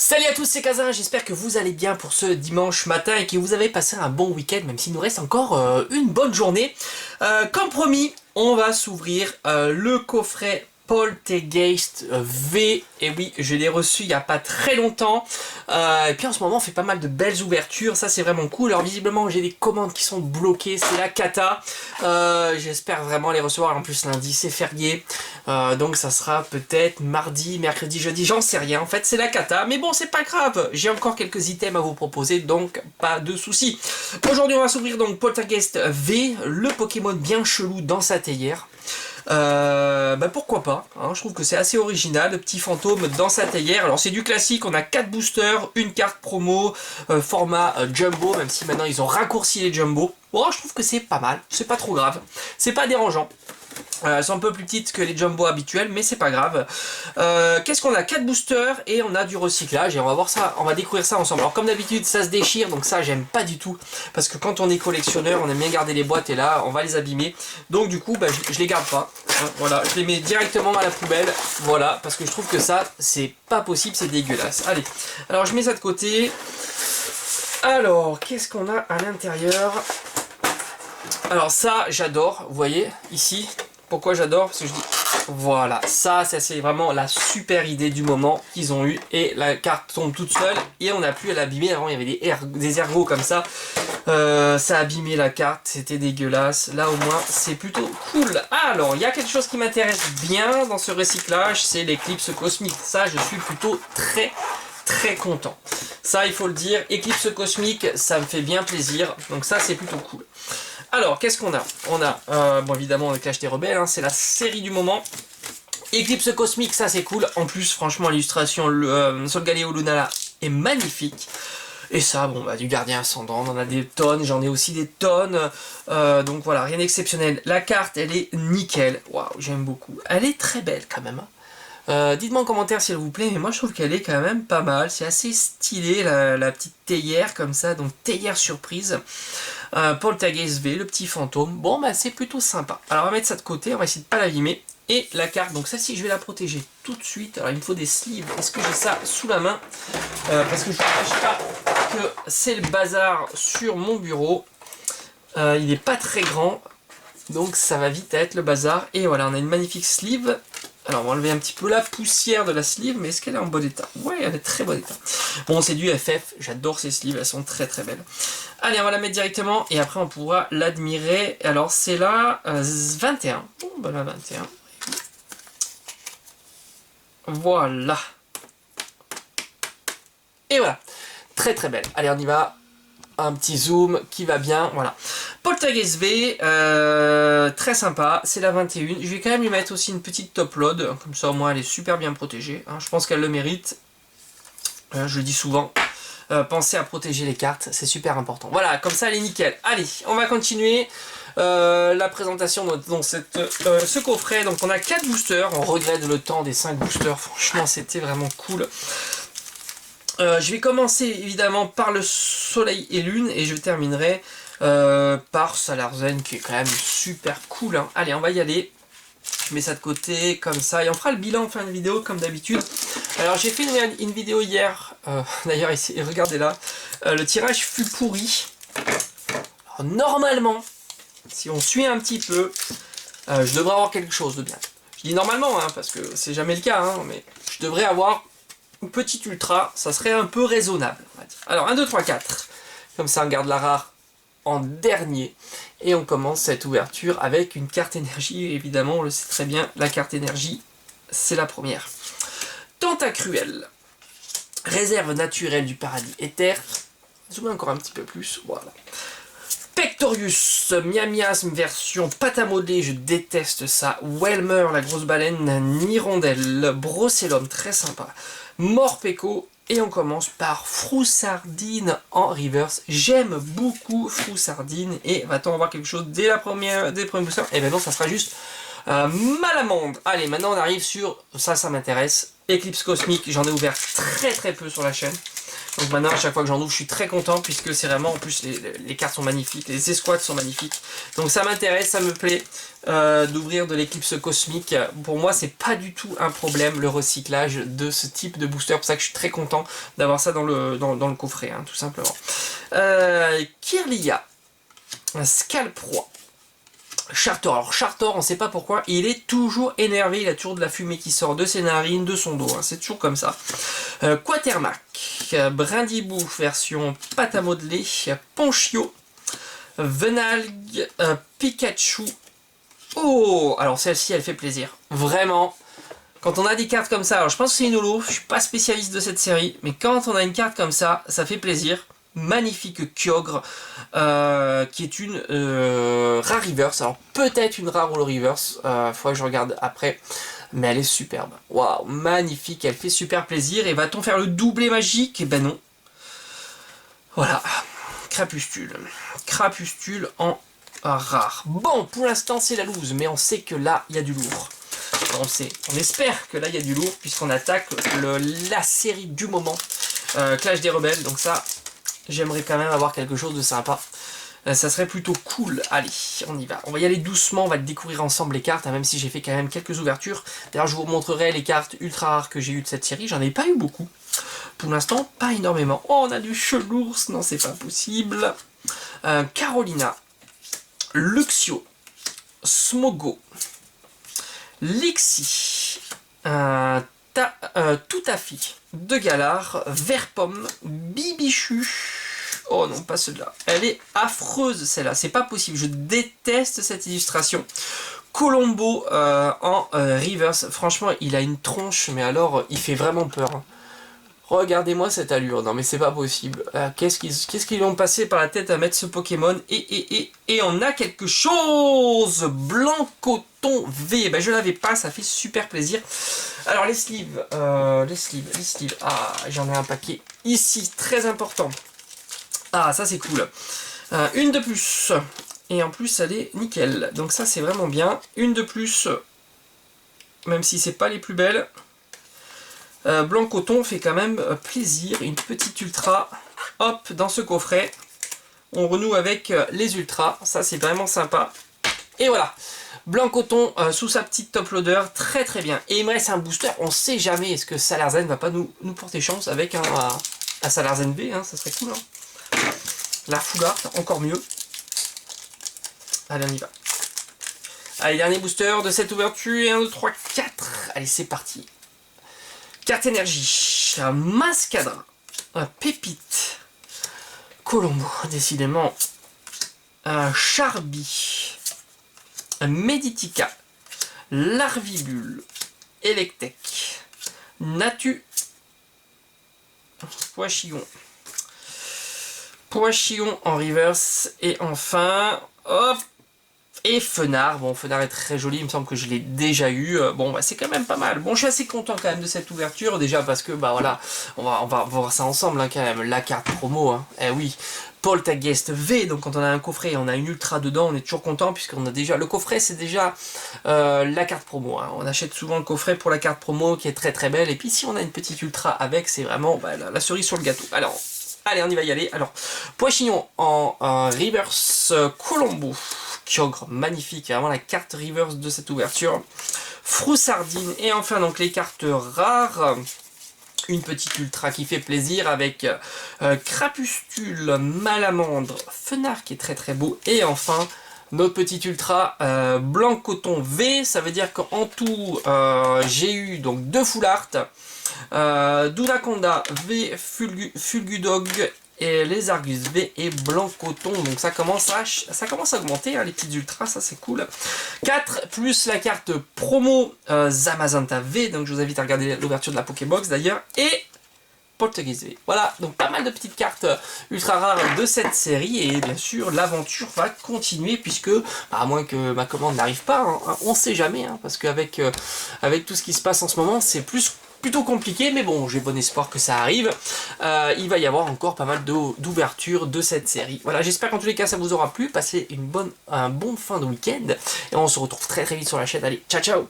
Salut à tous, c'est Kazin, j'espère que vous allez bien pour ce dimanche matin et que vous avez passé un bon week-end, même s'il nous reste encore une bonne journée. Comme promis, on va s'ouvrir le coffret Poltergeist V, et oui, je l'ai reçu il n'y a pas très longtemps, et puis en ce moment on fait pas mal de belles ouvertures, ça c'est vraiment cool. Alors visiblement j'ai des commandes qui sont bloquées, c'est la cata, j'espère vraiment les recevoir. En plus lundi c'est férié, donc ça sera peut-être mardi, mercredi, jeudi, j'en sais rien, en fait c'est la cata, mais bon c'est pas grave, j'ai encore quelques items à vous proposer, donc pas de soucis. Aujourd'hui on va s'ouvrir donc Poltergeist V, le Pokémon bien chelou dans sa théière. Pourquoi pas, hein, je trouve que c'est assez original, le petit fantôme dans sa théière. Alors c'est du classique, on a 4 boosters, une carte promo, format jumbo, même si maintenant ils ont raccourci les jumbo. Bon, je trouve que c'est pas mal, c'est pas trop grave, c'est pas dérangeant. Elles sont un peu plus petites que les jumbo habituels, mais c'est pas grave. Qu'est-ce qu'on a? 4 boosters et on a du recyclage, et on va voir ça, on va découvrir ça ensemble. Alors comme d'habitude ça se déchire, donc ça j'aime pas du tout, parce que quand on est collectionneur on aime bien garder les boîtes, et là on va les abîmer. Donc du coup je les garde pas, hein, voilà, je les mets directement à la poubelle, voilà, parce que je trouve que ça c'est pas possible, c'est dégueulasse. Allez, alors je mets ça de côté. Alors qu'est-ce qu'on a à l'intérieur? Alors ça j'adore, vous voyez ici. Pourquoi j'adore? Parce que je dis, voilà, ça c'est vraiment la super idée du moment qu'ils ont eu, et la carte tombe toute seule et on n'a plus à l'abîmer. Avant il y avait des ergots comme ça, ça abîmait la carte, c'était dégueulasse. Là au moins c'est plutôt cool. Alors il y a quelque chose qui m'intéresse bien dans ce recyclage, c'est l'éclipse cosmique. Ça je suis plutôt très content. Ça il faut le dire, éclipse cosmique ça me fait bien plaisir, donc ça c'est plutôt cool. Alors, qu'est-ce qu'on a? On a, bon évidemment, le Clash des Rebelles, hein, c'est la série du moment. Éclipse cosmique, ça c'est cool. En plus, franchement, l'illustration Solgaleo Lunala est magnifique. Et ça, bon, du gardien ascendant, on en a des tonnes, j'en ai aussi des tonnes. Donc voilà, rien d'exceptionnel. La carte, elle est nickel. Waouh, j'aime beaucoup. Elle est très belle quand même, hein. Dites-moi en commentaire s'il vous plaît, mais moi je trouve qu'elle est quand même pas mal. C'est assez stylé, la petite théière comme ça, donc théière surprise. Poltergeist V, le petit fantôme. Bon, c'est plutôt sympa. Alors on va mettre ça de côté, on va essayer de pas l'abîmer. Et la carte, donc celle-ci je vais la protéger tout de suite. Alors il me faut des sleeves, est-ce que j'ai ça sous la main? Parce que je ne cache pas que c'est le bazar sur mon bureau. Il n'est pas très grand, donc ça va vite être le bazar. Et voilà, on a une magnifique sleeve. Alors on va enlever un petit peu la poussière de la sleeve, mais est-ce qu'elle est en bon état? Ouais, elle est très bon état. Bon, c'est du FF, j'adore ces sleeves, elles sont très belles. Allez, on va la mettre directement et après on pourra l'admirer. Alors c'est la 21. Bon, la 21. Voilà. Et voilà, très belle. Allez, on y va. Un petit zoom qui va bien, voilà. Poltergeist V, très sympa, c'est la 21. Je vais quand même lui mettre aussi une petite top load, comme ça au moins elle est super bien protégée, hein. Je pense qu'elle le mérite. Je le dis souvent, pensez à protéger les cartes, c'est super important. Voilà, comme ça elle est nickel. Allez, on va continuer la présentation dans ce coffret. Donc on a 4 boosters, on regrette le temps des 5 boosters, franchement c'était vraiment cool. Je vais commencer évidemment par le Soleil et Lune et je terminerai par Salarzen qui est quand même super cool, hein. Allez, on va y aller. Je mets ça de côté comme ça et on fera le bilan en fin de vidéo comme d'habitude. Alors j'ai fait une vidéo hier, d'ailleurs ici, regardez là, le tirage fut pourri. Alors, normalement, si on suit un petit peu, je devrais avoir quelque chose de bien. Je dis normalement, hein, parce que c'est jamais le cas, hein, mais je devrais avoir une petite ultra, ça serait un peu raisonnable. Alors 1, 2, 3, 4. Comme ça on garde la rare en dernier. Et on commence cette ouverture avec une carte énergie. Évidemment, on le sait très bien, la carte énergie, c'est la première. Tentacruel. Réserve naturelle du paradis éther. Zoomez encore un petit peu plus, voilà. Pectorius, Miamiasme version pâte à modeler, je déteste ça. Welmer, la grosse baleine, Nirondelle, Brocellum, très sympa. Morpeko, et on commence par Froussardine en reverse. J'aime beaucoup Froussardine, et va-t-on avoir quelque chose dès les premiers boosters? Et ben non, ça sera juste Malamande. Allez, maintenant on arrive sur, ça m'intéresse, Éclipse Cosmique, j'en ai ouvert très peu sur la chaîne. Donc maintenant, à chaque fois que j'en ouvre, je suis très content puisque c'est vraiment, en plus, les cartes sont magnifiques, les escouades sont magnifiques. Donc ça m'intéresse, ça me plaît d'ouvrir de l'éclipse cosmique. Pour moi, c'est pas du tout un problème le recyclage de ce type de booster. C'est pour ça que je suis très content d'avoir ça dans le coffret, hein, tout simplement. Kirlia, Scalproie. Chartor, alors Chartor, on ne sait pas pourquoi, il est toujours énervé, il a toujours de la fumée qui sort de ses narines, de son dos, hein, c'est toujours comme ça. Quatermac, Brindibou version pâte à modeler, Ponchio, Venalg, Pikachu. Oh, alors celle-ci elle fait plaisir, vraiment. Quand on a des cartes comme ça, alors je pense que c'est une holo, je suis pas spécialiste de cette série, mais quand on a une carte comme ça fait plaisir. Magnifique Kyogre, qui est une rare reverse. Alors peut-être une rare holo reverse, faudrait que je regarde après, mais elle est superbe. Waouh, magnifique, elle fait super plaisir. Et va-t-on faire le doublé magique? Eh ben non. Voilà, Crapustule. Crapustule en rare. Bon, pour l'instant c'est la loose, mais on sait que là il y a du lourd. On espère que là il y a du lourd, puisqu'on attaque la série du moment, Clash des Rebelles. Donc ça, j'aimerais quand même avoir quelque chose de sympa. Ça serait plutôt cool. Allez, on y va. On va y aller doucement, on va découvrir ensemble les cartes, hein, même si j'ai fait quand même quelques ouvertures. D'ailleurs, je vous montrerai les cartes ultra rares que j'ai eues de cette série. J'en ai pas eu beaucoup. Pour l'instant, pas énormément. Oh, on a du Chelours. Non, c'est pas possible. Carolina. Luxio. Smogo. Lexi. Toutafi. De Galar. Verpomme. Bibichu. Oh non, pas celle-là. Elle est affreuse, celle-là. C'est pas possible. Je déteste cette illustration. Colombo en reverse. Franchement, il a une tronche, mais alors, il fait vraiment peur. Hein. Regardez-moi cette allure. Non, mais c'est pas possible. Qu'est-ce qu'ils ont passé par la tête à mettre ce Pokémon et on a quelque chose. Blanc coton V. Ben, je l'avais pas, ça fait super plaisir. Alors, les sleeves. Les sleeves. Ah, j'en ai un paquet ici. Très important. Ah, ça c'est cool. Une de plus. Et en plus, elle est nickel. Donc ça, c'est vraiment bien. Une de plus. Même si c'est pas les plus belles. Blanc coton fait quand même plaisir. Une petite ultra. Hop, dans ce coffret. On renoue avec les ultras. Ça, c'est vraiment sympa. Et voilà. Blanc coton sous sa petite top loader. Très très bien. Et il me reste un booster. On sait jamais. Est-ce que Salarzen va pas nous porter chance avec un Salarzen V. Hein, ça serait cool. Hein. La full art, encore mieux. Allez, on y va. Allez, dernier booster de cette ouverture. 1, 2, 3, 4. Allez, c'est parti. Carte énergie. Un Mascadra. Un Pépite. Colombo, décidément. Un Charby. Un Meditica. Larvibule. Electek. Natu. Poachillon. Poachillon en reverse. Et enfin, hop, et Fenard. Bon, Fenard est très joli, il me semble que je l'ai déjà eu. Bon, bah, c'est quand même pas mal. Bon, je suis assez content quand même de cette ouverture, déjà parce que, bah voilà, on va voir ça ensemble, hein, quand même. La carte promo, hein. Eh oui, Poltergeist V, donc quand on a un coffret et on a une ultra dedans, on est toujours content, puisqu'on a déjà... Le coffret, c'est déjà la carte promo, hein. On achète souvent le coffret pour la carte promo, qui est très très belle. Et puis, si on a une petite ultra avec, c'est vraiment bah, la cerise sur le gâteau. Alors... Allez, on y va y aller. Alors, Poachillon en reverse, Colombo, Kyogre, magnifique, vraiment la carte reverse de cette ouverture. Froussardine, et enfin donc les cartes rares. Une petite ultra qui fait plaisir avec Crapustule, Malamandre, Fenard qui est très très beau. Et enfin, notre petite ultra blanc coton V, ça veut dire qu'en tout, j'ai eu donc 2 full art. Dunaconda V, Fulgudog et les Argus V et Blanc Coton. Donc ça commence à augmenter, hein, les petites ultras, ça c'est cool. 4 plus la carte promo Zamazenta V. Donc je vous invite à regarder l'ouverture de la Pokébox d'ailleurs. Et Poltergeist V. Voilà, donc pas mal de petites cartes ultra rares de cette série. Et bien sûr, l'aventure va continuer puisque, à moins que ma commande n'arrive pas, hein, on sait jamais. Hein, parce qu'avec avec tout ce qui se passe en ce moment, c'est plutôt compliqué, mais bon, j'ai bon espoir que ça arrive. Il va y avoir encore pas mal d'ouvertures de cette série. Voilà, j'espère qu'en tous les cas, ça vous aura plu. Passez un bon fin de week-end. Et on se retrouve très très vite sur la chaîne. Allez, ciao ciao!